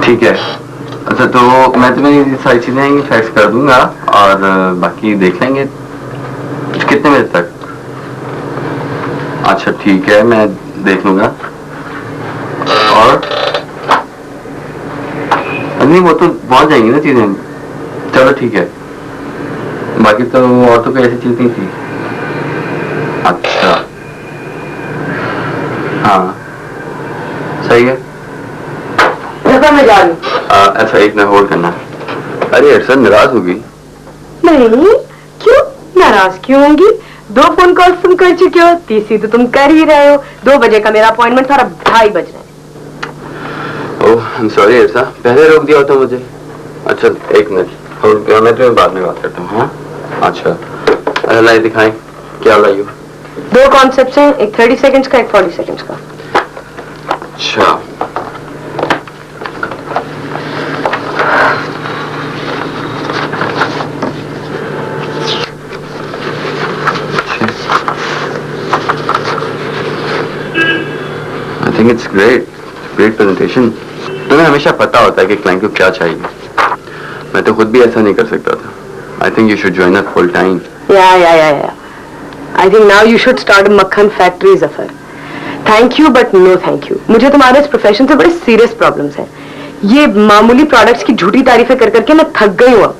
ठीक है। अच्छा तो मैं तुम्हें ये सारी चीजें फैक्स कर दूंगा और बाकी देख लेंगे कितने बजे तक। अच्छा ठीक है, मैं देख लूंगा। और नहीं वो तो पहुंच जाएंगी ना चीजें। चलो ठीक है, बाकी तो और तो कोई ऐसी चीज नहीं थी। अच्छा हाँ सही है। मैं जा रही। अच्छा एक मिनट होल्ड करना। अरे सर नाराज होगी? नहीं, क्यों नाराज क्यों होंगी? 2 फोन कॉल तुम कर चुके हो, तीसरी तो तुम कर ही रहे हो। 2 बजे का मेरा अपॉइंटमेंट था, 2:30 बज रहे हैं। ओह आई एम सॉरी ऐसा, पहले रोक दिया होता मुझे। अच्छा एक मिनट होल्ड कर, मैं तुम्हें बाद में बात करता हूँ। हाँ अच्छा लाई दिखाएं क्या लाई हो? 2 कॉन्सेप्ट्स हैं, एक 30 सेकंड्स का, एक 40 सेकंड्स का। अच्छा It's great presentation. तुम्हें हमेशा पता होता है कि क्लाइंट को क्या चाहिए। मैं तो खुद भी ऐसा नहीं कर सकता था। I think you should join us full time. Yeah. I think now you should start a मक्खन factory Zafar. Thank you but no thank you. मुझे तुम्हारे इस प्रोफेशन से बड़े सीरियस प्रॉब्लम्स हैं। ये मामूली प्रोडक्ट्स की झूठी तारीफें कर करके मैं थक गई हूँ अब।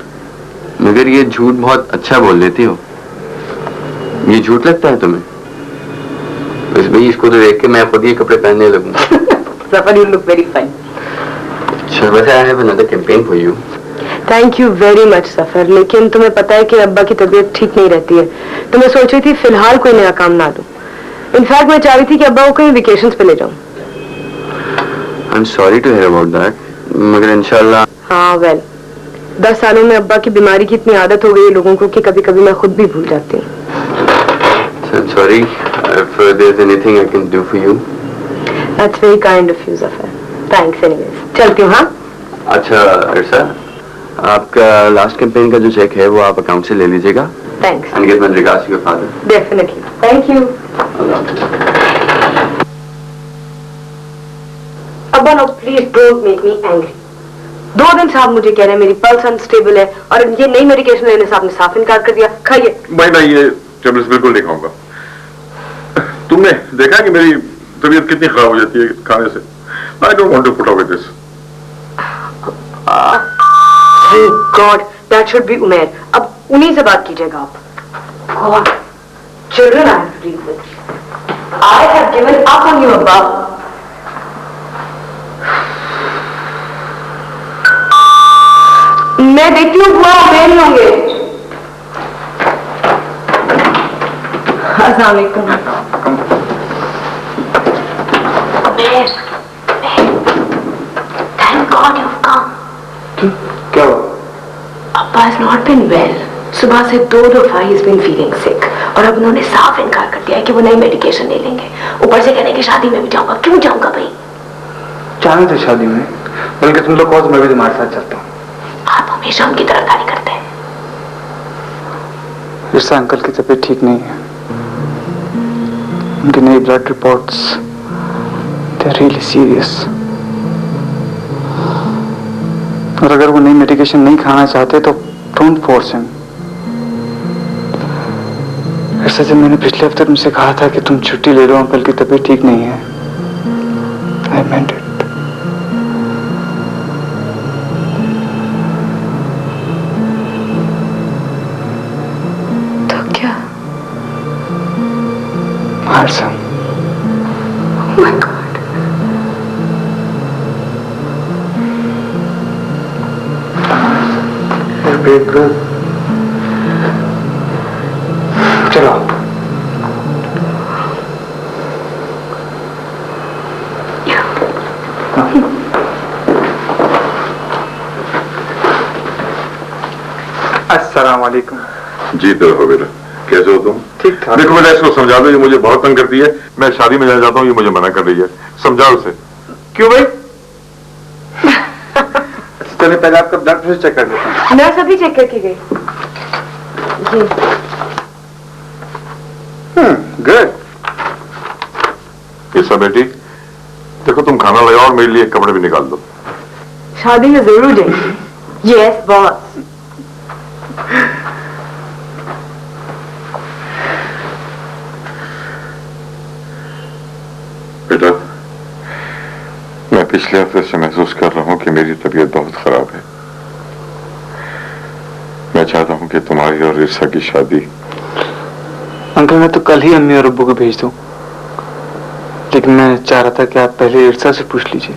मगर ये झूठ बहुत अच्छा बोल लेती हो। ये झूठ लगता है तुम्हें? बस भाई इसको तो देख के मैं खुद ये कपड़े पहनने लगूंगा। Zafar, you look very fine. अच्छा वैसे I have another campaign for you. Thank you very much Zafar, लेकिन तुम्हें पता है कि अब्बा की तबीयत ठीक नहीं रहती है, तो मैं सोच रही थी फिलहाल कोई नया काम ना दूं। इनफैक्ट मैं चाह रही थी कि अब्बा को कहीं वेकेशंस पे ले जाऊं। I'm sorry to hear about that. मगर इंशाल्लाह। हाँ वेल 10 सालों में अब्बा की बीमारी की इतनी आदत हो गई है लोगों को कि कभी-कभी मैं खुद भी भूल जाती हूँ। I'm sorry if there's anything I can do for you. That's very kind of you Zafar. Thanks anyways. चलती हूँ हाँ। अच्छा इरसा, आपका लास्ट कैंपेन का जो चेक है वो आप अकाउंट से ले लीजिएगा। Thanks. And get my regards to your father. Definitely. Thank you. अब्बा no please don't make me angry. 2 दिन से आप मुझे कह रहे हैं मेरी पल्स अनस्टेबल है और ये नई मेडिकेशन लेने से आपने साफ इनकार कर दिया। खाइए। मैं ये टैबलेट्स बिल्कुल नहीं खाऊंगा। तुमने देखा कि मेरी तबीयत कितनी खराब हो जाती है खाने से। I don't want to put up with this. Thank God, that should be उमेर। अब उन्हीं से बात कीजिएगा आप। God, children I have to deal with. I have given up on you, अब्बा। मैं देखती हूँ बुआ उमेर ही होंगे। अस्सलाम वालेकुम। God, you've come. क्या हुआ? Appa has not been well. सुबह से 2 दफा he's been feeling sick. और अब उन्होंने साफ इनकार कर दिया है कि वो नई मेडिकेशन ले लेंगे. ऊपर से कहने की शादी में भी जाऊंगा. क्यों जाऊंगा भाई? जाना था शादी में, बल्कि तुम लोग कहो तो मैं भी तुम्हारे साथ चलता हूँ. आप हमेशा उनकी तरफदारी करते हैं. ईर्षा अंकल की तबीयत ठीक नहीं है. उनकी नई blood reports they are really serious. और अगर वो नई मेडिकेशन नहीं खाना चाहते तो डोंट फोर्स हिम. ऐसा जब मैंने पिछले हफ्ते तुमसे कहा था कि तुम छुट्टी ले लो, अंकल की तबीयत ठीक नहीं है, आई मेंट इट. तो क्या? आरसा, Oh my God. चलो. अस्सलाम वालेकुम. जीत रहो बेटा. कैसे हो तुम? ठीक ठाक. देखो बेटा, इसको समझा दो, ये मुझे बहुत तंग करती है. मैं शादी में जाना चाहता हूँ, ये मुझे मना कर रही है. समझाओ उसे. क्यों भाई? चलिए पहले आपका ब्लड प्रेशर चेक कर लेते हैं. नर्स अभी चेक करके गई. गुड. ईर्षा बेटी, देखो तुम खाना लगाओ और मेरे लिए कपड़े भी निकाल दो. शादी में जरूर जाएंगे. Yes boss. बेटा, मैं पिछले हफ्ते से महसूस कर रहा हूं कि मेरी तबीयत बहुत खराब है. मैं चाहता हूं कि तुम्हारी और ईर्षा की शादी. अंकल मैं तो कल ही अम्मी और अब्बू को भेज दूं, लेकिन मैं चाह रहा था कि आप पहले ईर्षा से पूछ लीजिए.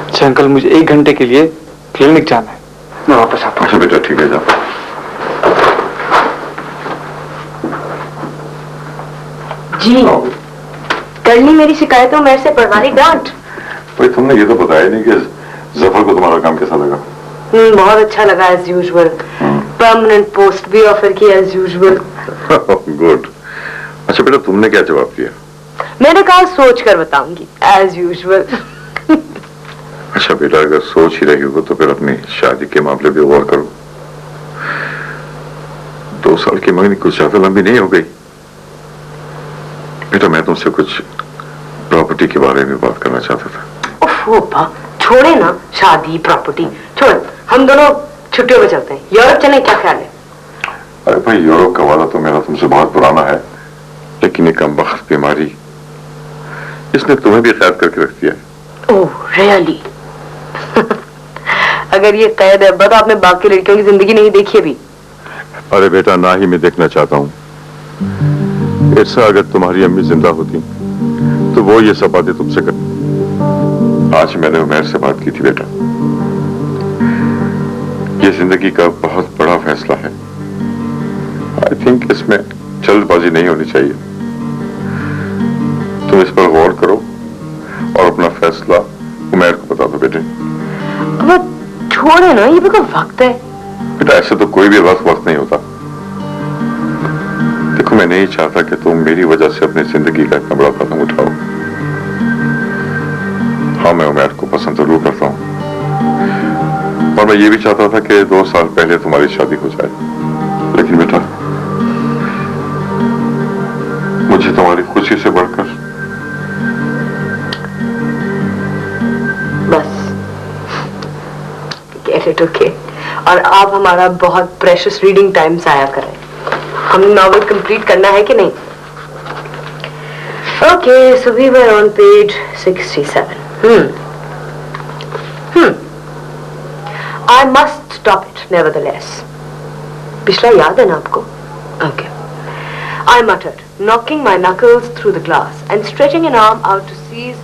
अच्छा अंकल, मुझे 1 घंटे के लिए क्लिनिक जाना है, मैं वापस आता हूँ. अच्छा बेटा, ठीक है, जाओ. जी, कर ली मेरी शिकायतों मेरे से पढ़वारी डांट. भाई तुमने ये तो बताया नहीं कि जफर को तुम्हारा काम कैसा लगा. बहुत अच्छा लगा एज यूजुअल. परमानेंट पोस्ट भी ऑफर की एज यूजुअल. गुड. अच्छा बेटा, तुमने क्या जवाब दिया? मैंने कहा सोच कर बताऊंगी एज यूजुअल. अच्छा बेटा, अगर सोच ही रही हो तो फिर अपनी शादी के मामले भी गौर करो. 2 साल की मंगनी कुछ ज्यादा लंबी नहीं हो गई. बेटा, मैं तुमसे कुछ प्रॉपर्टी के बारे में बात करना चाहता था. ओह छोड़े ना शादी प्रॉपर्टी. छोड़, हम दोनों छुट्टियों में चलते हैं. यूरोप चलें, क्या ख्याल है? अरे भाई, यूरोप का वादा तो मेरा तुमसे बहुत पुराना है, लेकिन एक कमबख्त बीमारी इसने तुम्हें भी कैद करके रख दिया है. Oh really? अगर ये कैद है तो आपने बाकी लड़कियों की जिंदगी नहीं देखी अभी. अरे बेटा, ना ही मैं देखना चाहता हूँ. ऐसा अगर तुम्हारी अम्मी जिंदा होती तो वो ये सब बातें तुमसे कर. आज मैंने उमैर से बात की थी बेटा. ये जिंदगी का बहुत बड़ा फैसला है. आई थिंक इसमें जल्दबाजी नहीं होनी चाहिए. तुम इस पर गौर करो और अपना फैसला उमैर को बता दो बेटे. अब छोड़े ना, ये भी कोई वक्त है. बेटा, ऐसे तो कोई भी वक्त नहीं होता. देखो, मैं नहीं चाहता कि तुम मेरी वजह से अपनी जिंदगी का इतना बड़ा कदम उठाओ. हाँ, मैं उमैर को पसंद जरूर करता हूं और मैं ये भी चाहता था कि 2 साल पहले तुम्हारी शादी हो जाए. लेकिन बेटा, मुझे तुम्हारी खुशी से बढ़कर बस गेट इट. ओके. और आप हमारा बहुत प्रेशियस रीडिंग टाइम जाया करें. हम नॉवेल कंप्लीट करना है कि नहीं? Okay, so we were on page 67. I must stop it nevertheless. पिछला याद है ना आपको? Okay. I muttered, knocking my knuckles through the glass and stretching an arm out to seize.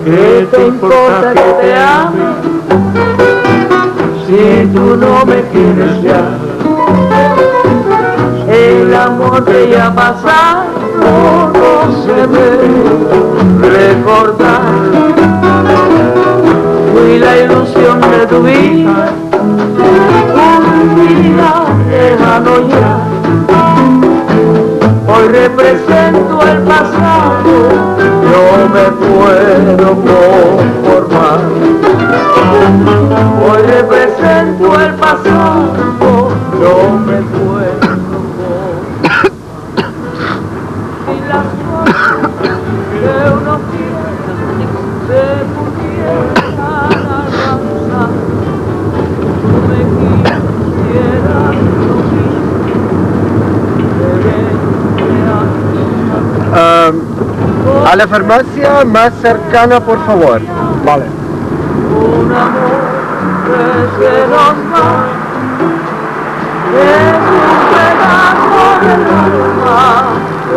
¿Qué te importa que te ame si tú no me quieres ya? El amor que ya pasado no se debe recordar. Fui la ilusión de tu vida, un día lejano ya. Hoy represento el pasado, yo me puedo conformar. Hoy represento el pasado, yo me puedo conformar. Si las cosas que uno quiere se pudieran alcanzar, no me quisiera lo A la farmacia más cercana, por favor. Vale. un amor que se nos va, es un pedazo del alma,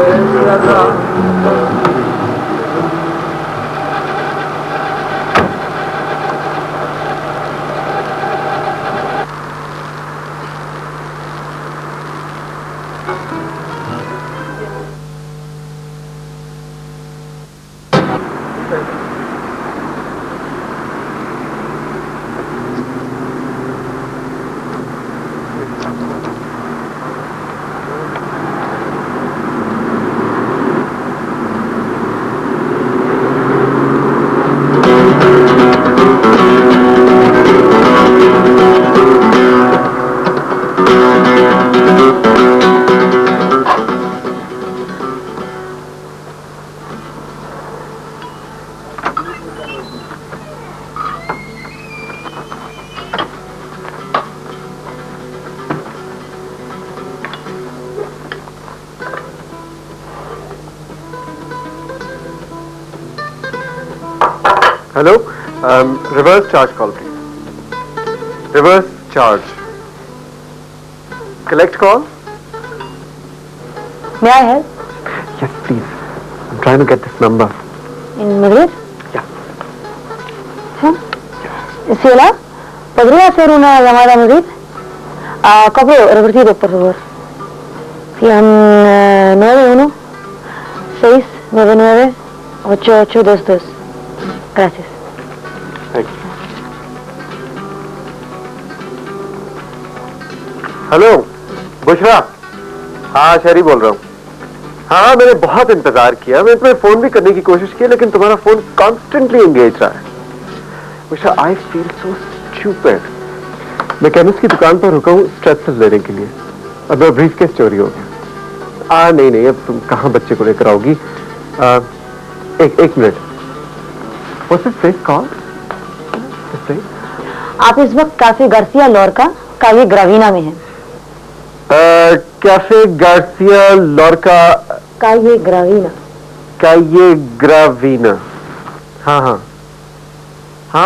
es verdad. Hello? Reverse charge call, please. Reverse charge. Collect call? May I help? Yes, please. I'm trying to get this number. In Madrid? Yeah. Ciela, ¿podría hacer una llamada a Madrid? Copio, revertido, por favor. Plan 91-699-8822. Gracias. Thank you. Hello Bushra, हाँ शहरी बोल रहा हूँ। हाँ मैंने बहुत इंतजार किया, मैं तुम्हें फोन भी करने की कोशिश की लेकिन तुम्हारा फोन कॉन्स्टेंटली एंगेज रहा है। Bushra, I feel so stupid. मैं केमिस्ट की दुकान पर रुका हूँ स्ट्रेप्सिल लेने के लिए, अब मेरा ब्रीफकेस चोरी हो गया। नहीं, अब तुम कहाँ बच्चे को लेकर आओगी? एक minute. What's this place called? This place? आप इस वक्त कैफे गार्सिया लॉर्का का ये ग्रावीना में हैं। कैफे गार्सिया लॉर्का का ये ग्रावीना। का ये ग्रावीना। हाँ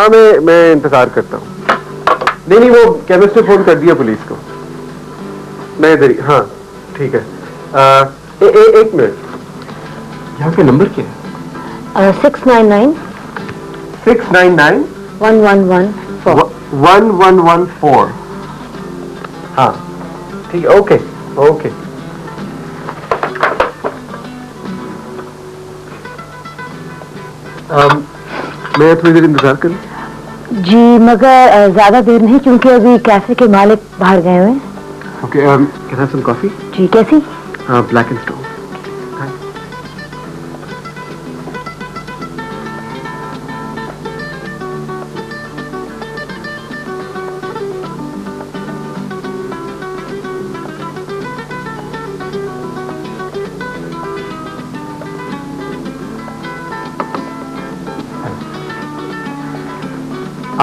मैं इंतजार करता हूँ। नहीं वो केमिस्ट ने फोन कर दिया पुलिस को। मैं इधर ही। हाँ ठीक है। एक मिनट, यहाँ का नंबर क्या है? 699 1114 1114। हाँ ठीक है, ओके। मैं थोड़ी देर इंतजार करूं? जी, मगर ज्यादा देर नहीं, क्योंकि अभी कैफे के मालिक बाहर गए हुए हैं। Okay, can I have some coffee? जी, कैसी? Black and strong.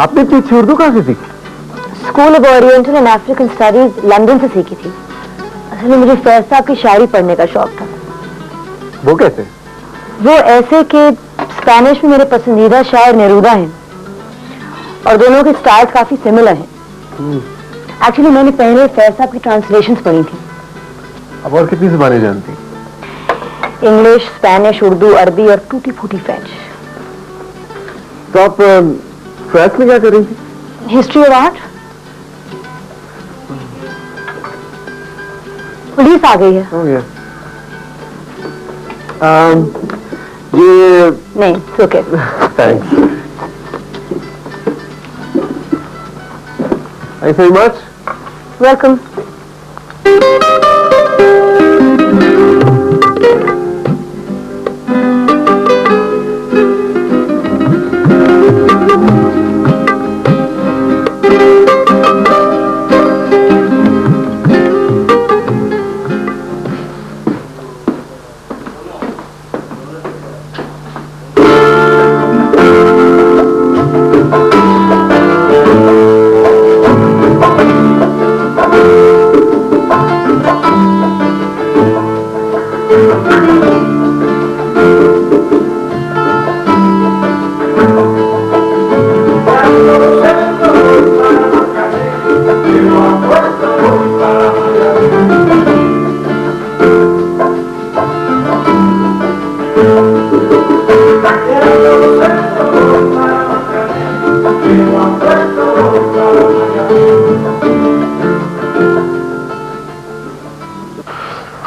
आपने इतनी अच्छी उर्दू कहाँ से सीखी? School of oriental and African studies London से सीखी थी। असल में मुझे फैज साहब की शायरी पढ़ने का शौक था। वो कैसे? वो ऐसे कि स्पेनिश में मेरे पसंदीदा शायर नेरूदा हैं और दोनों के स्टाइल काफी सिमिलर हैं। एक्चुअली मैंने पहले फैज साहब की ट्रांसलेशंस पढ़ी थी। अब और कितनी ज़बानें जानती? इंग्लिश, स्पेनिश, उर्दू, अरबी और टूटी फूटी फ्रेंच। तो आप फ्रांस में क्या कर रही थी? History of art. पुलिस आ गई है। Oh, yeah. ये नहीं, okay. Thanks. Thanks very much. Welcome.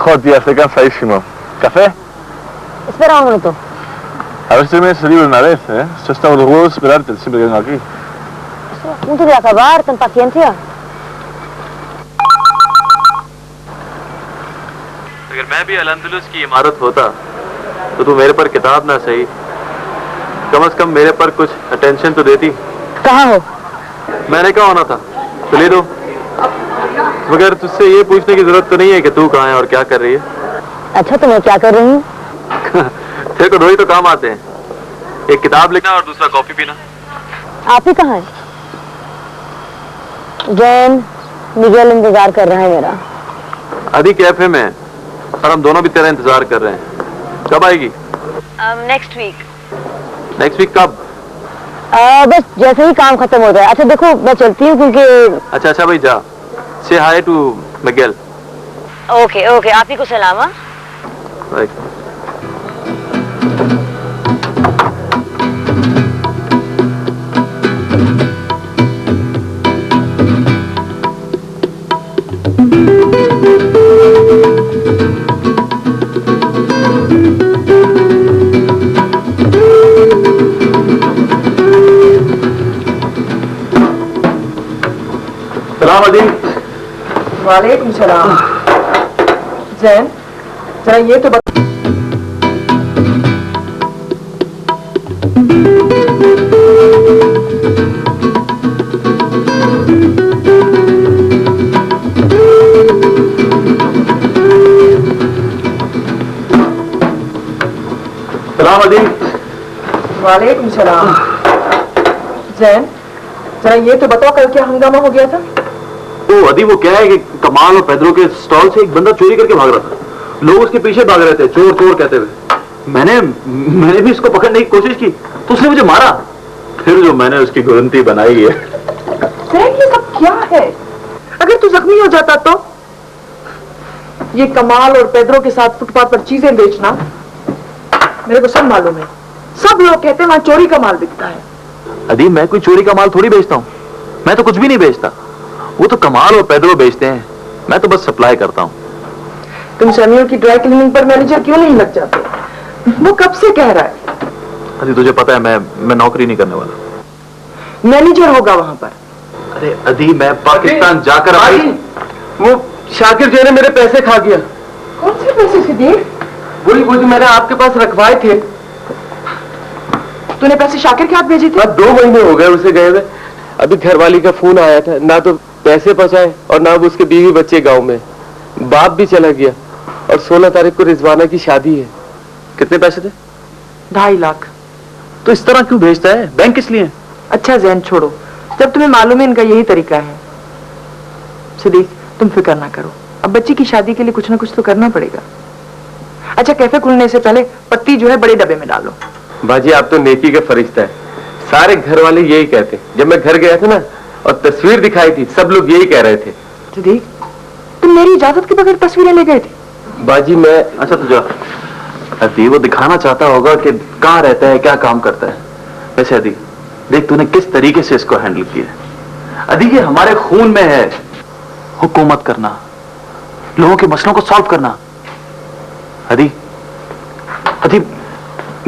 Joder, estoy cansadísimo. ¿Café? Espera un minuto. A ver si me libre una vez, ¿eh? Yo estaba los huevos esperarte siempre que vengo aquí. A punto de acabar, ten paciencia. अगर मैं भी अल-अंदलुस की इमारत होता तो तू मेरे पर किताब ना सही कम से कम मेरे पर कुछ अटेंशन तो देती। कहाँ हो? मैंने कहा होना था तो ले दो, मगर तुझसे ये पूछने की जरूरत तो नहीं है कि तू कहाँ है और क्या कर रही है। अच्छा, तो मैं क्या कर रही हूँ? तेरे को दो ही तो काम आते हैं, एक किताब लिखना और दूसरा कॉफी पीना। आप ही कहाँ है? जैन, मिगेल इंतजार कर रहा है मेरा। आदि कैफे में और हम दोनों भी तेरा इंतजार कर रहे हैं। कब आएगी? Next week. नेक्स्ट वीक कब? बस जैसे ही काम खत्म हो जाए। अच्छा देखो, मैं चलती हूँ क्योंकि। अच्छा अच्छा भाई जा, से हाय टू मिगेल। ओके ओके, आप ही को सलाम। हाँ? राइट। सलाम अदी। वालेकुम सलाम। जैन, जरा ये तो बता। सलाम अदी। वालेकुम सलाम। जैन, जरा ये तो बताओ कल क्या हंगामा हो गया था? तो अदी वो क्या है कि कमाल और पेड्रो के स्टॉल से एक बंदा चोरी करके भाग रहा था। लोग उसके पीछे भाग रहे थे चोर चोर कहते हुए। मैंने भी उसको पकड़ने की कोशिश की तो उसने मुझे मारा। फिर जो मैंने उसकी गुरंती बनाई है। जैन, ये सब क्या है? अगर तू जख्मी हो जाता तो? ये कमाल और पेड्रो के साथ फुटपाथ पर चीजें बेचना मेरे को सब मालूम है। सब लोग कहते हैं वहां चोरी का माल बिकता है। अदी मैं कोई चोरी का माल थोड़ी बेचता हूँ, मैं तो कुछ भी नहीं बेचता। वो तो कमाल और पेड्रो बेचते हैं, मैं तो बस सप्लाई करता हूँ। तुम सनियों की ड्राई क्लीनिंग पर मैनेजर क्यों नहीं लग जाते? वो कब से कह रहा है। अदी तुझे पता है मैं नौकरी नहीं करने वाला। मैनेजर होगा वहां पर। अरे अदी मैं पाकिस्तान जाकर वो शाकिर जी ने मेरे पैसे खा गया। कौन से पैसे सिद्दीक? वही वो जो मैंने आपके पास रखवाए थे। तूने पैसे शाकिर के हाथ भेजे थे? अब 2 महीने हो गए उसे गए हुए। अभी घरवाली का फोन आया था, ना तो पैसे पहुंचाए और ना वो उसके बीवी बच्चे गांव में। बाप भी चला गया और 16 तारीख को रिजवाना की शादी है। कितने पैसे थे? 2.5 लाख। तो इस तरह क्यों भेजता है? बैंक किस लिए? अच्छा जैन छोड़ो, जब तुम्हें मालूम है इनका यही तरीका है। सिद्दीक तुम फिक्र ना करो, अब बच्ची की शादी के लिए कुछ ना कुछ तो करना पड़ेगा। अच्छा कैफे खुलने से पहले पत्ती जो है बड़े डब्बे में डालो। बाजी आप तो नेकी का फरिश्ता है, सारे घर वाले यही कहते। जब मैं घर गया था ना और तस्वीर दिखाई थी, सब लोग यही कह रहे थे। सिद्दीक तुम मेरी इजाजत के बगैर तस्वीरें ले गए थे? बाजी मैं अच्छा तो जा, अदी वो दिखाना चाहता होगा कि कहाँ रहता है, क्या काम करता है। वैसे अदी देख तूने किस तरीके से इसको हैंडल किया। अदी ये हमारे खून में है, हुकूमत करना, लोगों के मसलों को सॉल्व करना। अदी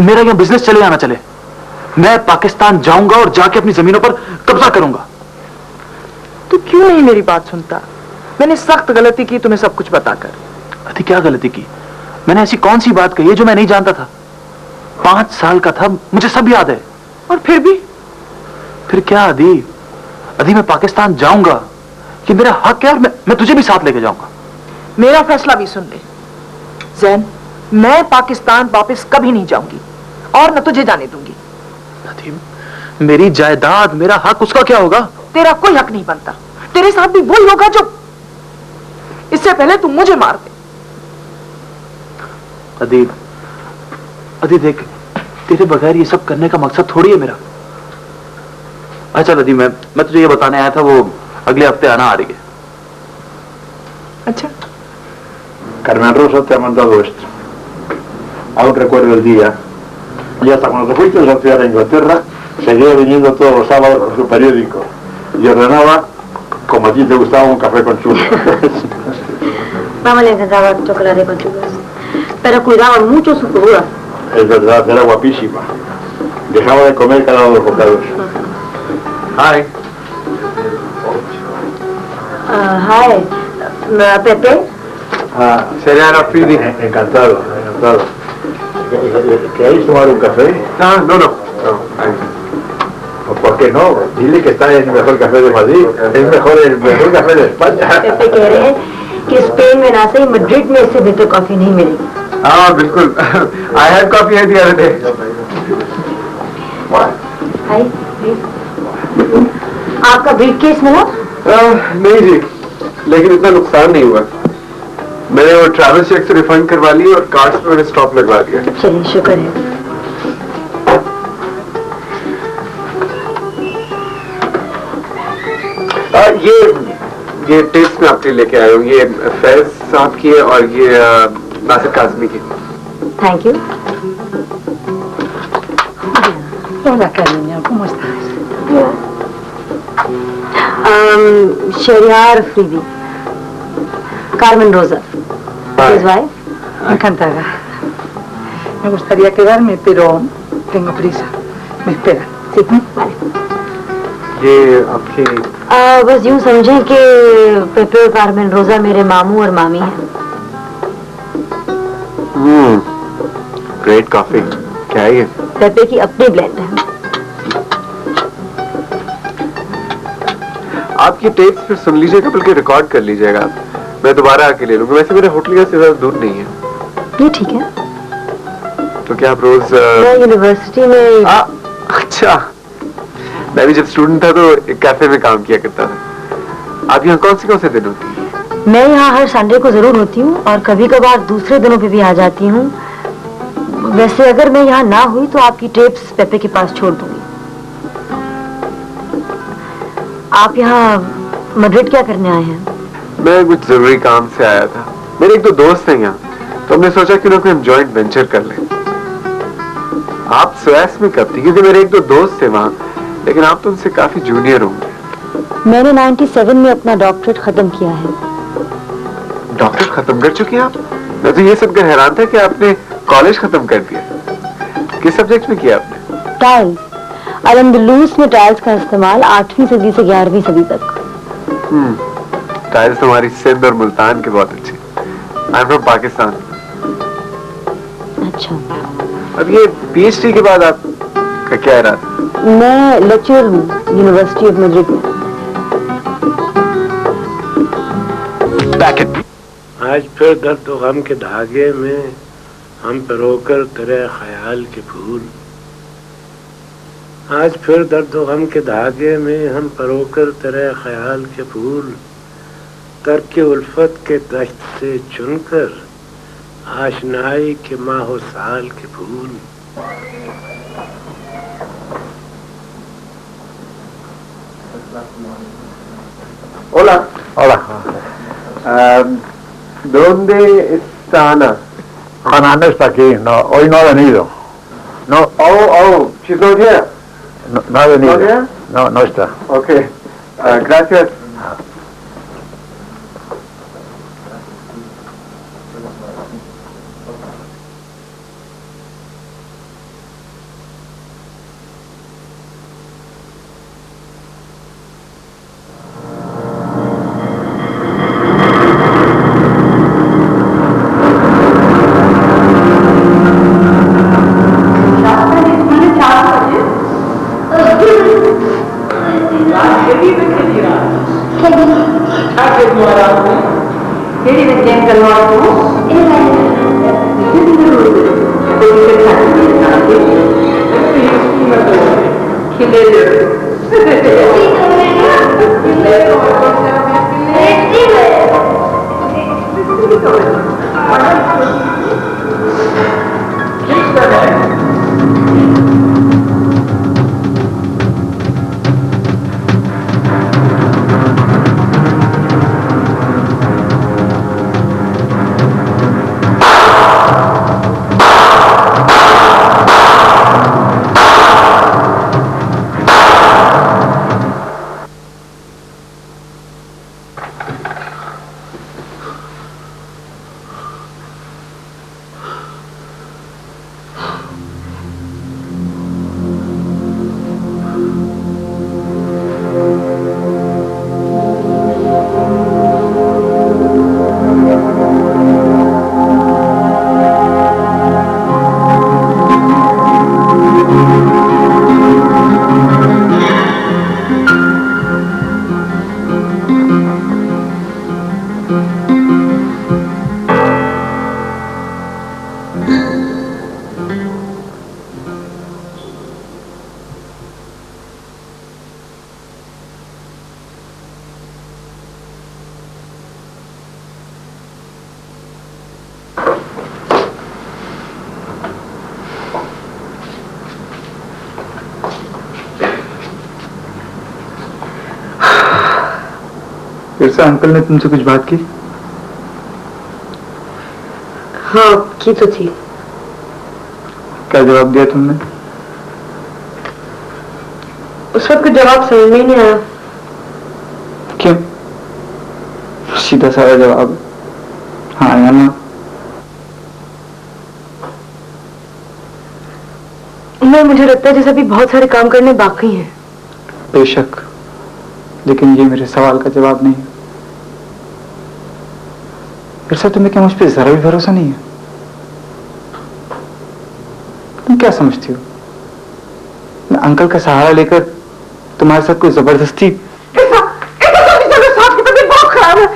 मेरा यहां बिजनेस चले या ना चले, मैं पाकिस्तान जाऊंगा और जाके अपनी जमीनों पर कब्जा करूंगा। तू क्यों नहीं मेरी बात सुनता? मैंने सख्त गलती की तुम्हें सब कुछ बताकर। अदी क्या गलती की? मैंने ऐसी कौन सी बात कही है जो मैं नहीं जानता था? 5 साल का था, मुझे सब याद है। और फिर भी? फिर क्या अदी मैं पाकिस्तान जाऊंगा, ये मेरा हक है और मैं तुझे भी साथ लेके जाऊंगा। मेरा फैसला भी सुन ले जैन, मैं पाकिस्तान वापस कभी नहीं जाऊंगी और न तुझे जाने दूंगी। अदी मेरी जायदाद, मेरा हक, उसका क्या होगा? तेरा कोई हक नहीं बनता। तेरे साथ भी वही होगा जो इससे पहले तुम मुझे मार दे। अदी देख, तेरे बगैर ये सब करने का मकसद थोड़ी है मेरा। अच्छा अदी, मैं तुझे ये बताने आया था, वो अगले हफ्ते आना आ रही है। अच्छा, Carmen Rosa te ha mandado esto. Aún recuerdo el día. Y hasta cuando te fuiste a la ciudad de Inglaterra, seguía viniendo todos los sábados con su periódico. Y ordenaba, como a ti te gustaba, un café con churros. Mamá le encantaba el chocolate con churros. Pero cuidaba mucho su figura. Es verdad, era guapísima. Dejaba de comer cada 2 bocados. Hi. Hi, Pepe. Sería Rafidi. Encantado, encantado. ¿Queréis tomar un café? No. ¿O por qué no? Dile que está en el mejor café de Madrid. Es el mejor café de España. Pepe कह रहे हैं कि Spain में ना सही Madrid में इससे बेहतर कॉफी नहीं मिलेगी। हाँ बिल्कुल, I had coffee here the other day. हाय, आपका ब्रीफकेस मिला? नहीं जी, लेकिन इतना नुकसान नहीं हुआ। मैंने वो ट्रैवल चेक से रिफंड करवा ली और कार्ड्स पे मैंने स्टॉप लगवा दिया। चलिए, शुक्र है। ये टेस्ट में आपके लिए लेके आया हूँ। ये फैज साहब की है और ये नासिर काज़मी की। Thank you. hola cariño, ¿cómo estás? Sheriar Frivi, Carmen Rosa, his wife. Encantada. Me gustaría quedarme, pero tengo prisa. Me esperan. Sí, vale। ये आपकी बस यूं समझें कि पेपे और कार्मेन रोजा मेरे मामू और मामी हैं। Great coffee. क्या है ये? पेपे की अपनी ब्लेंड है। आपकी टेप्स फिर सुन लीजिएगा, बल्कि रिकॉर्ड कर लीजिएगा। मैं दोबारा आके ले लूंगा। वैसे मेरे होटल से ज्यादा दूर नहीं है। ये ठीक है। तो क्या आप रोज मैं यूनिवर्सिटी में अच्छा, मैं भी जब स्टूडेंट था तो एक कैफे में काम किया करता था। आप यहाँ कौन से दिन होती है? मैं यहाँ हर संडे को जरूर होती हूँ और कभी कभार दूसरे दिनों पे भी आ जाती हूँ। वैसे अगर मैं यहाँ ना हुई तो आपकी टेप्स पेपे के पास छोड़ दूंगी। आप यहाँ मैड्रिड क्या करने आए हैं? मैं कुछ जरूरी काम से आया था। मेरे एक 2 दोस्त हैं यहाँ, तो हमने सोचा कि हम जॉइंट वेंचर कर लें। आप स्वेस में कब थी? क्योंकि मेरे एक 2 दोस्त थे वहाँ, लेकिन आप तो उनसे काफी जूनियर होंगे। मैंने 97 में अपना डॉक्टरेट खत्म किया है। डॉक्टरेट खत्म कर चुकी हैं आप? मैं तो ये सुनकर हैरान था कि आपने कॉलेज खत्म कर दिया। किस सब्जेक्ट में किया आपने? टाइल्स। अल-अंदलूस में टाइल्स का इस्तेमाल 8वीं सदी से 11वीं सदी तक। टाइल्स हमारी सिंध और मुल्तान के बहुत अच्छे। I am from Pakistan. अच्छा। अब ये पीएचडी के बाद आपका क्या इरादा? मैं लेक्चरर हूँ यूनिवर्सिटी ऑफ मैड्रिड में। आज फिर दर्द और गम के धागे में हम पिरोकर तेरे ख्याल के फूल। आज फिर दर्द और गम के धागे में हम पिरोकर तेरे ख्याल के फूल, तरके उल्फत के दश्त से चुनकर आशनाई के माहो साल के फूल। Hola. Hola. ¿Dónde está Ana? Ana no está aquí, no, hoy no ha venido. No. Oh, she's not here. No ha venido. ¿No había? No, no está. Ok. Gracias. इरसा uncle ने तुमसे कुछ बात की? हाँ की तो थी। क्या जवाब दिया तुमने? उस वक्त जवाब समझ में ही नहीं आया। क्यों? सीधा साधा जवाब, हाँ या ना। मुझे लगता है जैसे अभी बहुत सारे काम करने बाकी हैं। बेशक, लेकिन ये मेरे सवाल का जवाब नहीं है। इरसा, तुम्हें क्या मुझ पर जरा भी भरोसा नहीं है? तुम क्या समझती हो मैं अंकल का सहारा लेकर तुम्हारे साथ कोई जबरदस्ती? साहब की तबीयत बहुत खराब है।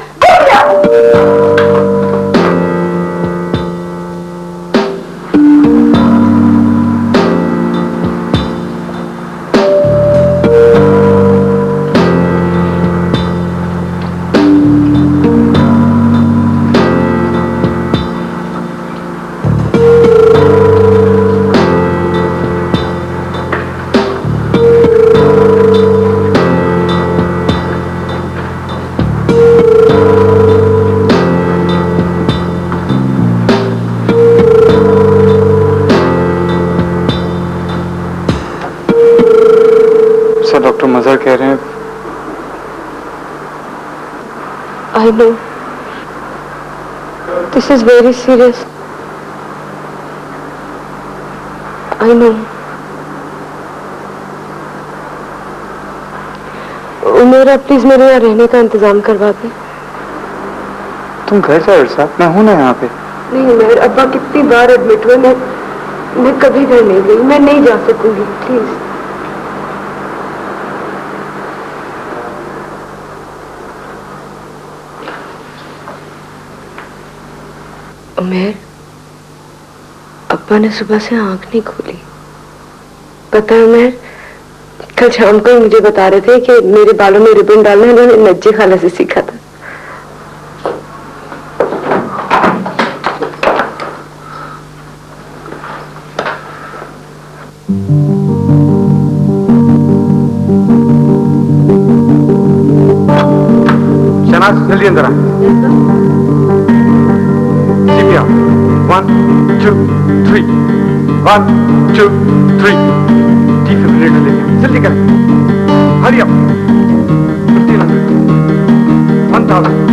डॉक्टर मजहर कह रहे हैं। I know. This is very serious. I know. मेरा प्लीज मेरे यहाँ रहने का इंतजाम करवा दे। तुम घर जाओ इरसा, मैं हूं ना यहाँ पे। नहीं, मेरे अब्बा कितनी बार एडमिट हुए, मैं कभी घर नहीं गई, मैं नहीं जा सकूंगी, प्लीज। उमेर, अब्बा ने सुबह से आंख नहीं खोली। पता है उमेर, कल शाम को ही मुझे बता रहे थे कि मेरे बालों में रिबन डालना उन्होंने नज्जे खाला से सीखा था। शहनाज, जल्दी अंदर आ। CPR 1 2 3 1 2 3 डिफिब्रिलेटर लेके जल्दी करें, हरी अप। 1500, 1000।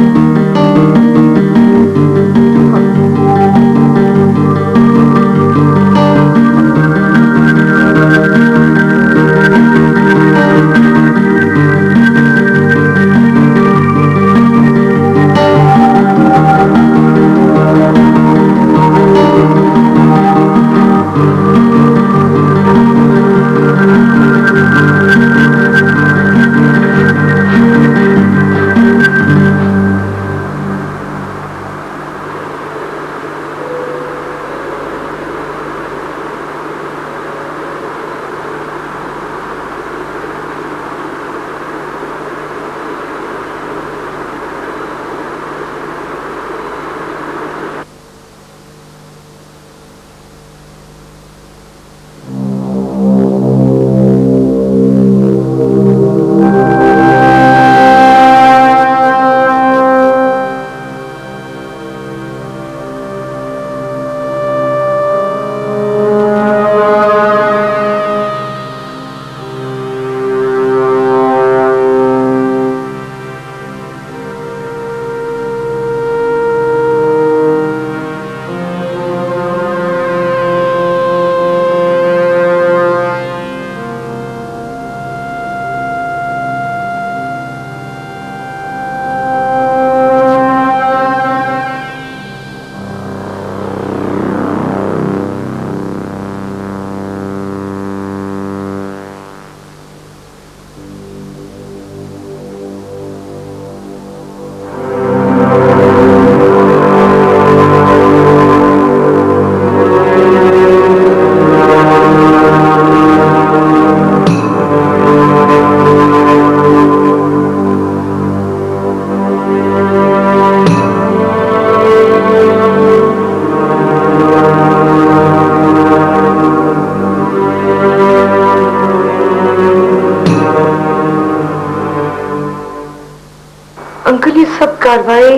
अंकल, ये सब कार्रवाई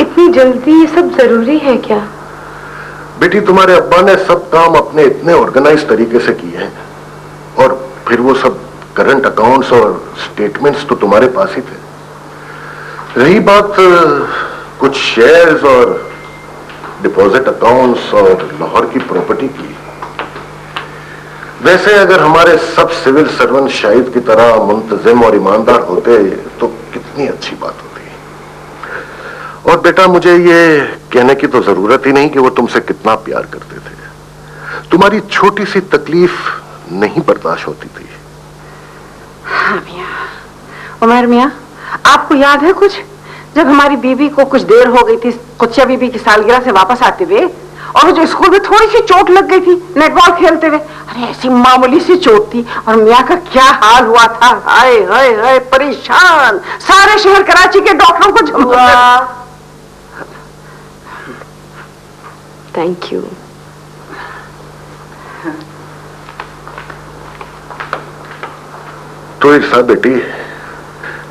इतनी जल्दी, ये सब जरूरी है क्या? बेटी, तुम्हारे अब्बा ने सब काम अपने इतने ऑर्गेनाइज तरीके से किए हैं, और फिर वो सब करंट अकाउंट्स और स्टेटमेंट्स तो तुम्हारे पास ही थे। रही बात कुछ शेयर्स और डिपॉजिट अकाउंट्स और लाहौर की प्रॉपर्टी की, वैसे अगर हमारे सब सिविल सर्वेंट शाहिद की तरह मुंतजिम और ईमानदार होते तो कितनी अच्छी बात होती। और बेटा, मुझे ये कहने की तो जरूरत ही नहीं कि वो तुमसे कितना प्यार करते थे। तुम्हारी छोटी सी तकलीफ नहीं बर्दाश्त होती थी। हाँ मियाँ, उमर मियाँ, आपको याद है कुछ, जब हमारी बीबी को कुछ देर हो गई थी कुच्चा बीबी की सालगिरह से वापस आते हुए, और जो स्कूल में थोड़ी सी चोट लग गई थी नेटबॉल खेलते हुए। अरे ऐसी मामूली सी चोट थी, और मियाँ का क्या हाल हुआ था, हाय हाय हाय, परेशान। सारे शहर कराची के डॉक्टरों को जमा। Thank you. तो इरसा बेटी,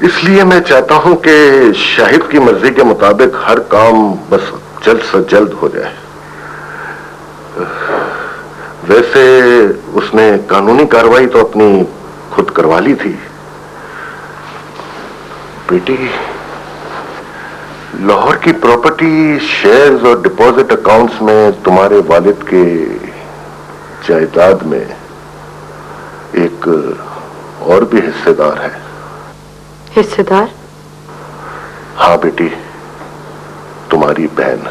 इसलिए मैं चाहता हूं कि शाहिद की मर्जी के मुताबिक हर काम बस जल्द से जल्द हो जाए। वैसे उसने कानूनी कार्रवाई तो अपनी खुद करवा ली थी। बेटी, लाहौर की प्रॉपर्टी, शेयर्स और डिपॉजिट अकाउंट्स में तुम्हारे वालिद के जायदाद में एक और भी हिस्सेदार है। हिस्सेदार? हाँ बेटी, तुम्हारी बहन।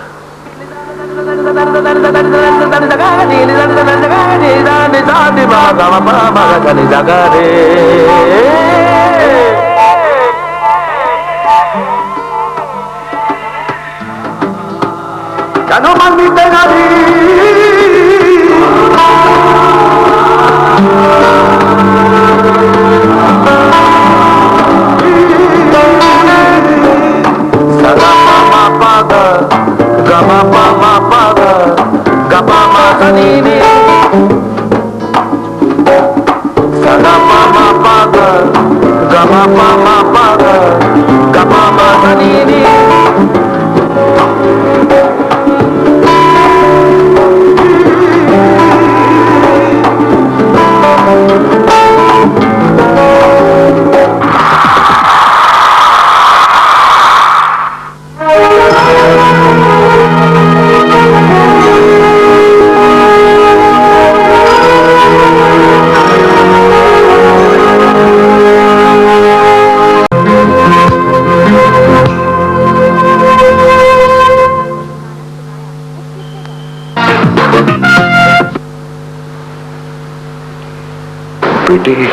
बेटी,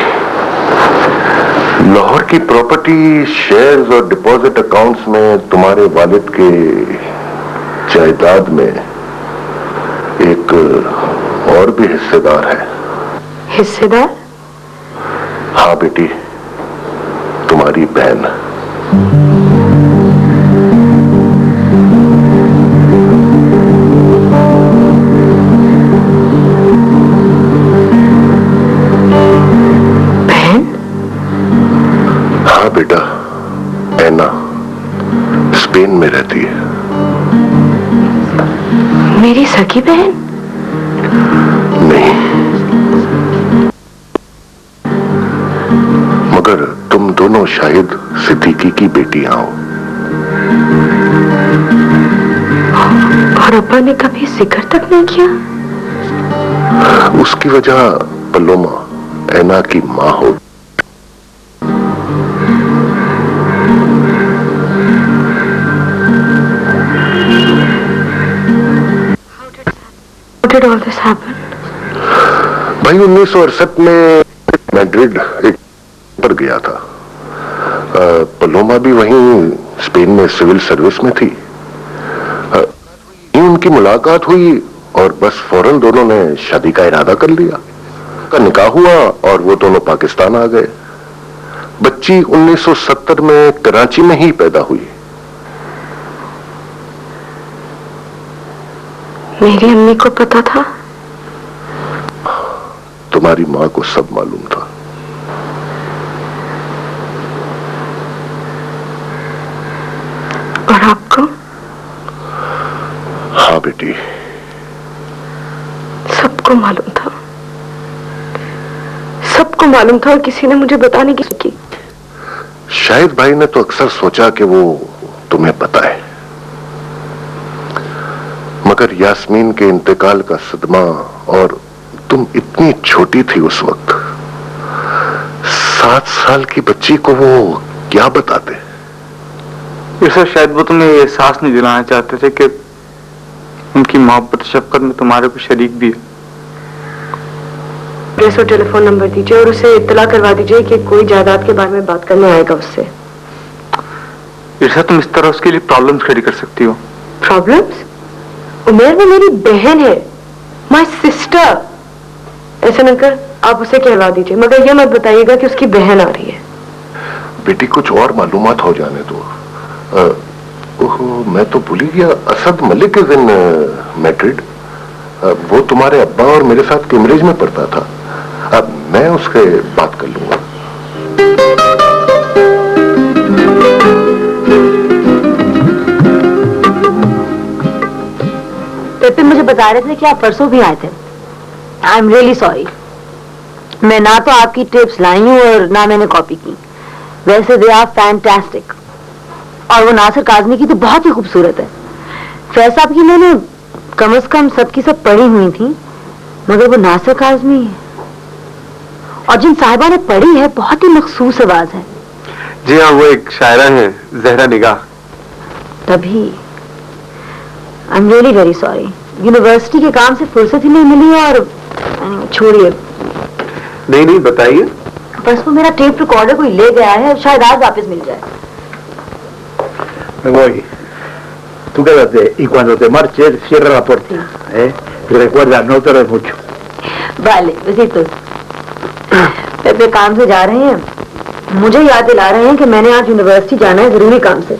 लाहौर की प्रॉपर्टी, शेयर्स और डिपॉजिट अकाउंट्स में तुम्हारे वालिद के जायदाद में एक और भी हिस्सेदार है। हिस्सेदार? हाँ बेटी, तुम्हारी बहन। हाँ बेटा, ऐना स्पेन में रहती है। मेरी सगी बहन? नहीं, मगर तुम दोनों शाहिद सिद्दीकी की बेटियां हो। और अब्बा ने कभी जिक्र तक नहीं किया? उसकी वजह पलोमा, ऐना की मां हो। How did all this happen? भाई 1968 में मैड्रिड एक पर गया था। पलोमा भी वहीं स्पेन में सिविल सर्विस में थी। उनकी मुलाकात हुई और बस फौरन दोनों ने शादी का इरादा कर लिया। का निकाह हुआ और वो दोनों पाकिस्तान आ गए। बच्ची 1970 में कराची में ही पैदा हुई। मेरी अम्मी को पता था? तुम्हारी मां को सब मालूम था। और आपको? हाँ बेटी, सबको मालूम था। सबको मालूम था और किसी ने मुझे बताने की। शाहिद भाई ने तो अक्सर सोचा कि वो तुम्हें पता है, मगर यास्मीन के इंतकाल का सदमा और तुम इतनी छोटी थी उस वक्त, 7 साल की बच्ची को वो क्या बताते? सर शायद वो तुम्हें ये एहसास नहीं दिलाना चाहते थे कि उनकी मोहब्बत शफकत में तुम्हारे को शरीक भी है। एड्रेस और टेलीफोन नंबर दीजिए और उसे इत्तला करवा दीजिए कि कोई जायदाद के बारे में बात करने आएगा उससे। इर्सा, तुम इस तरह उसके लिए प्रॉब्लम्स खड़ी कर सकती हो। प्रॉब्लम्स? उमेर वो मेरी बहन है, माय सिस्टर। ऐसा न कर, आप उसे कहवा दीजिए, मगर ये मत बताइएगा कि उसकी बहन आ रही है। बेटी कुछ और मालूमात हो जाने दो। ओहो, मैं तो भूल ही गया, Asad Malik is in Madrid. वो तुम्हारे अब्बा और मेरे साथ कैम्ब्रिज में पढ़ता था। अब मैं उससे बात कर लूंगा। पेपे मुझे बता रहे थे कि आप परसों भी आए थे। I am really sorry. मैं ना तो आपकी टिप्स लाई हूँ और ना मैंने कॉपी की। वैसे दे आर फैंटास्टिक। और वो नासिर काज़मी की तो बहुत ही खूबसूरत है। फैज साहब की मैंने कम से कम सबकी सब पढ़ी हुई थी, मगर वो नासिर काज़मी है। और जिन साहिबा ने पढ़ी है बहुत ही मखसूस आवाज है। जी हाँ, वो एक शायरा है, जहरा निगाह। तभी I am really very sorry. University के काम से फुर्सत ही नहीं मिली और छोड़िए। नहीं बताइए। बस वो मेरा टेप रिकॉर्डर कोई ले गया है, शायद आज वापस मिल जाए। Me voy. Tú quédate y cuando te marches cierra la puerta. Y recuerda, no te des mucho. Vale, besitos. पेपे काम से जा रहे हैं, मुझे याद दिला रहे हैं कि मैंने आज यूनिवर्सिटी जाना है जरूरी काम से।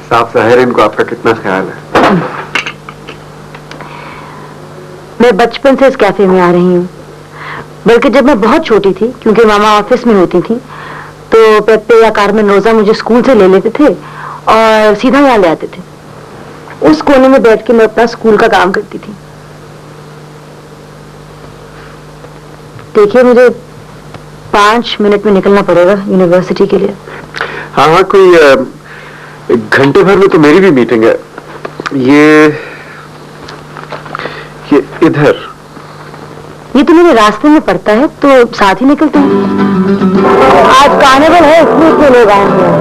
साफ ज़ाहिर है इनको आपका कितना ख्याल है। मैं बचपन से इस कैफे में आ रही हूँ, बल्कि जब मैं बहुत छोटी थी, क्योंकि मामा ऑफिस में होती थी, तो पेप्पे या कारमेन रोजा मुझे स्कूल से ले लेते थे और सीधा यहाँ ले आते थे। उस कोने में बैठ के मैं अपना स्कूल का काम करती थी। देखिए, मुझे 5 मिनट में निकलना पड़ेगा यूनिवर्सिटी के लिए। हाँ, कोई घंटे भर में तो मेरी भी मीटिंग है। ये इधर। ये तो मेरे रास्ते में पड़ता है, तो साथ ही निकलते हैं। आज कार्निवल है, इसलिए इतने लोग आए हैं।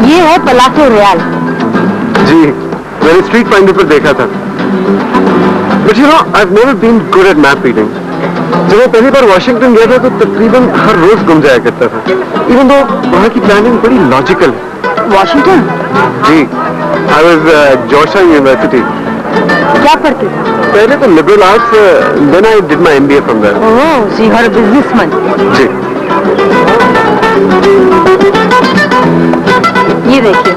ये है पलासो रियाल। जी, मैंने स्ट्रीट फाइंडर पर देखा था। But you know I have never been good at map reading. जब मैं पहली बार वॉशिंगटन गया था तो तकरीबन हर रोज गुम जाया करता था, इवन दो वहाँ की प्लानिंग बड़ी लॉजिकल है। वॉशिंगटन? जी, आई वॉज जॉर्जटाउन यूनिवर्सिटी। क्या पढ़ते थे? पहले तो liberal arts, then I did my MBA from there. Oh, so you are a businessman. जी। ये देखिए,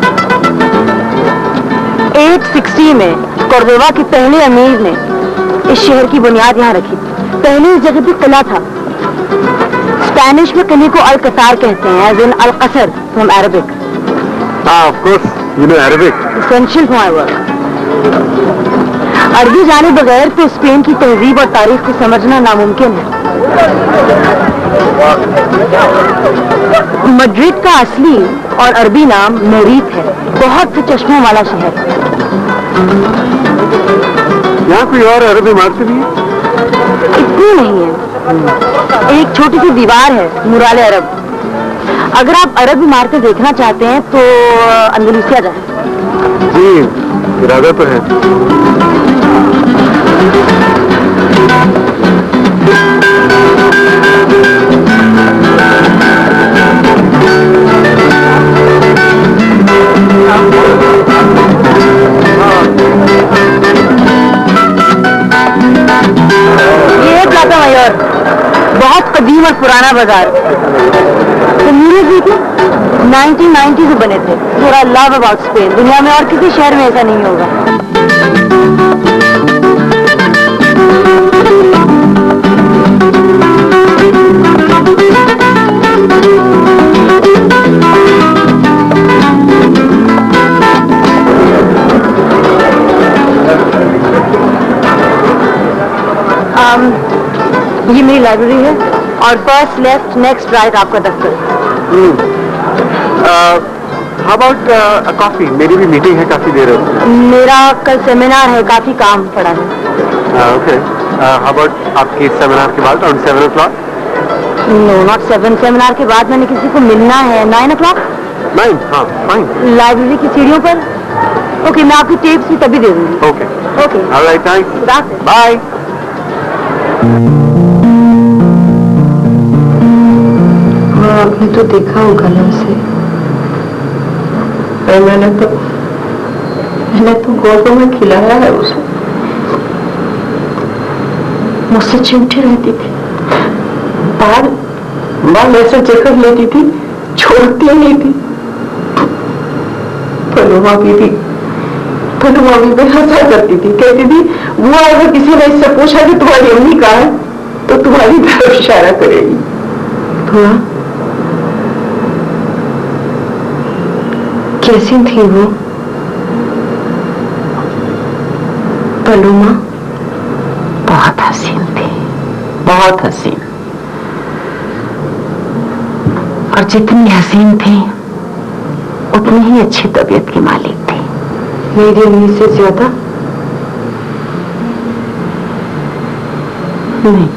860 में कोर्दोवा के पहले अमीर ने इस शहर की बुनियाद यहाँ रखी। पहले इस जगह पे किला था। स्पेनिश में किले को अल कसार कहते हैं, एज इन अल कसर from Arabic. Of course you know Arabic. Essential for my work. अरबी जाने बगैर तो स्पेन की तहजीब और तारीख को समझना नामुमकिन है। मड्रिड का असली और अरबी नाम मेरीत है, बहुत से चश्मों वाला शहर। यहाँ कोई और अरब इमारतें भी है? इतनी नहीं है, एक छोटी सी दीवार है, मुराले अरब। अगर आप अरब इमारतें देखना चाहते हैं तो अंदलूसिया जाएं। जी, इरादा तो है। ये प्लाजा मायोर, बहुत कदीम और पुराना बाजार। तो म्यूजिक 1990 से बने थे। थोड़ा लव अबाउट स्पेन, दुनिया में और किसी शहर में ऐसा नहीं होगा। ये मेरी लाइब्रेरी है और फर्स्ट लेफ्ट नेक्स्ट राइट आपका दफ्तर। How about a coffee? मेरी भी मीटिंग है काफी देर है। मेरा कल सेमिनार है, काफी काम पड़ा है। ओके, हाउ अबाउट आपके सेमिनार के बाद around 7 o'clock? No not 7, seminar के बाद मैंने किसी को मिलना है। 9 o'clock? 9, हाँ फाइन। लाइब्रेरी की सीढ़ियों पर। ओके, मैं आपकी टेप्स भी तभी दे दूंगी। Okay okay, alright, thanks, bye. आपने तो देखा होगा ना उसे, और मैंने तो गोदों में खिलाया है उसे। मुझसे चिमटी रहती थी, बाल ऐसे जकड़ लेती थी, छोड़ती नहीं थी। पलुमा बीबी हंसा करती थी, कहती थी वो अगर किसी ने इससे पूछा कि तुम्हारी अम्मी कहाँ है तो तुम्हारी तरफ इशारा करेगी। थोड़ा कैसी थी वो पलुमा? बहुत हसीन थी, बहुत हसीन। और जितनी हसीन थी उतनी ही अच्छी तबीयत की मालिक थी। मेरी अम्मी से ज्यादा? नहीं,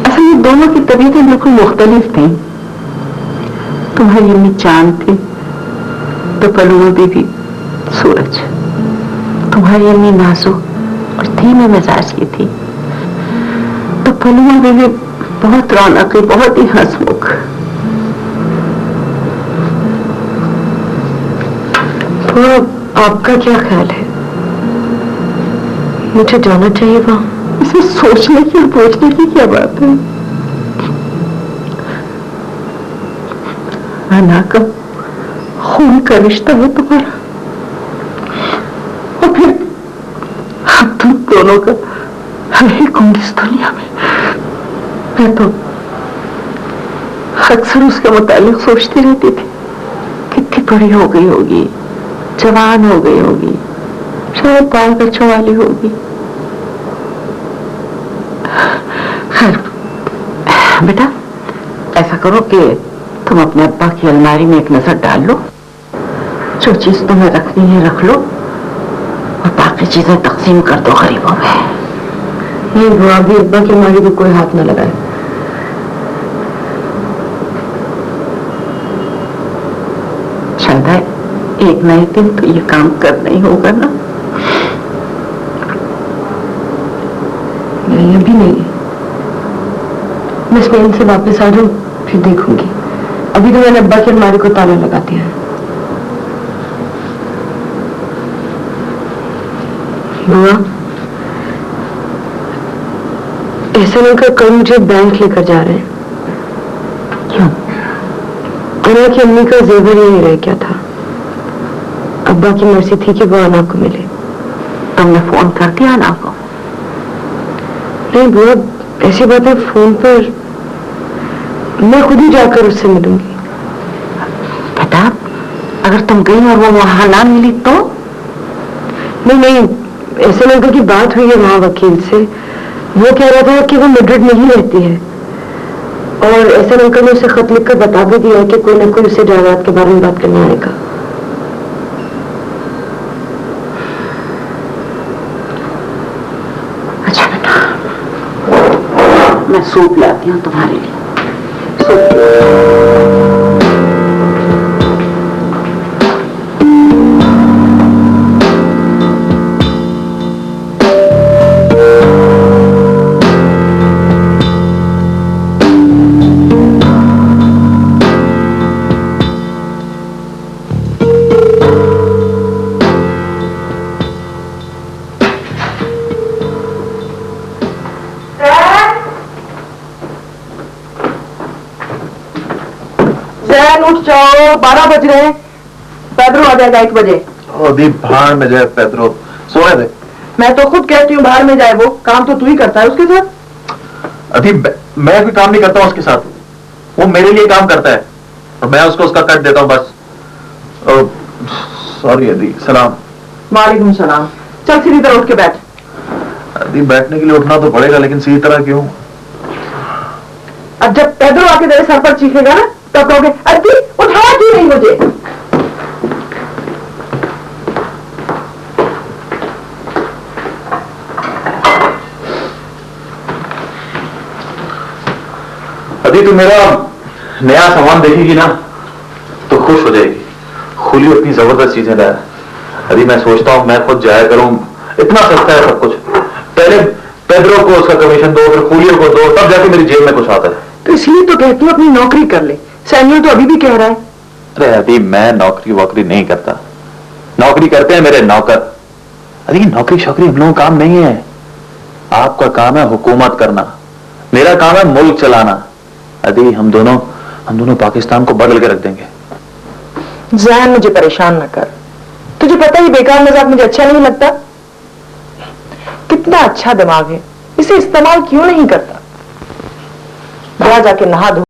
असल में दोनों की तबीयतें बिल्कुल मुख्तलिफ थी। तुम्हारी अम्मी चांद थी तो पलुमा बीबी सूरज। तुम्हारी अम्मी नाजुक और धीमे मिजाज की थी तो पलुमा बीबी बहुत रौनकी, बहुत ही हंसमुख। तो आपका क्या ख्याल है, मुझे जाना चाहिए वहां? इसमें सोचने की और पूछने की क्या बात है? अनाकम खून का रिश्ता है तुम्हारा, और फिर हम तुम दोनों का एक उम्र इस दुनिया में। मैं तो अक्सर उसके मुतालिक सोचती रहती थी, कितनी बड़ी हो गई होगी, जवान हो गई होगी, शायद बाल बच्चों वाली होगी। खैर बेटा, ऐसा करो कि तुम अपने अब्बा की अलमारी में एक नजर डाल लो, जो चीज तुम्हें रखनी है रख लो, और बाकी चीजें तकसीम कर दो गरीबों में। ये बुआ भी अब्बा की अलमारी में कोई हाथ न लगाए। शायद एक नए दिन तो ये काम करना ही होगा ना। नहीं, अभी नहीं। मैं स्पेन से वापस आ जाऊं फिर देखूंगी। अभी तो मैंने अब्बा की अलमारी को ताला लगा दिया है। बुआ, ऐसा नहीं कर, कल मुझे बैंक लेकर जा रहे हैं। क्यों? अना की अम्मी का जेवर यही रह गया था। अब्बा की मर्जी थी कि वो अना को मिले। तुमने फोन कर दिया अना को? नहीं बुआ, ऐसी बातें फोन पर मैं खुद ही जाकर उससे मिलूंगी। बेटा, अगर तुम गई और वो वहां ना मिली तो? नहीं, ऐसे अंकल की बात हुई है वहां वकील से। वो कह रहा था कि वो मैड्रिड में ही रहती है और ऐसे अंकल ने उसे खत लिखकर बता भी दिया है कि कोई ना कोई उसे जायदाद के बारे में बात करने आएगा। अच्छा बेटा, मैं सूप लाती हूँ तुम्हारे लिए। उठ जाओ, 12 बज रहे हैं। पैदरो आ जाएगा 1 बजे। अभी बाहर में जाए पैदरो, सोने दे। मैं तो खुद कहती हूँ बाहर में जाए, वो काम तो तू ही करता है उसके साथ। अभी मैं कोई काम नहीं करता हूँ उसके साथ, वो मेरे लिए काम करता है और मैं उसको उसका कट देता हूँ बस। सॉरी अदी, सलाम। वालेकुम सलाम। चल सीधी तरह उठ के बैठ। अदी बैठने के लिए उठना तो पड़ेगा, लेकिन सीधी तरह क्यों? अब जब पैदरो आके तेरे सर पर चीखेगा ना तब कहोगे अदी उठाया क्यों नहीं मुझे। अदी तू मेरा नया सामान देखेगी ना तो खुश हो जाएगी। खुली इतनी जबरदस्त चीजें लाया। अभी मैं सोचता हूँ मैं खुद जाया करूं, इतना सस्ता है सब कुछ। पहले पेड्रो को उसका कमीशन दो, फिर खुलियो को दो, तब जाके मेरी जेब में कुछ आता है। तो इसलिए तो कहती हूँ अपनी नौकरी कर ले। सैनियल तो अभी भी कह रहा है। अरे अभी मैं नौकरी वोकरी नहीं करता, नौकरी करते हैं मेरे नौकर। अरे नौकरी शौकरी हम लोगों का काम नहीं है। आपका काम है हुकूमत करना, मेरा काम है मुल्क चलाना। अभी हम दोनों पाकिस्तान को बदल के रख देंगे। जैन मुझे परेशान न कर। तुझे पता ही बेकार मजाक मुझे अच्छा नहीं लगता। कितना अच्छा दिमाग है, इसे इस्तेमाल क्यों नहीं करता। जा जाके नहा धो,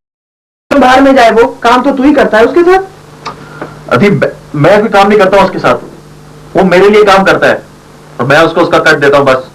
बाहर में जाए, वो काम तो तू ही करता है उसके साथ। अभी मैं कोई काम नहीं करता हूं उसके साथ, वो मेरे लिए काम करता है और मैं उसको उसका कट देता हूं बस।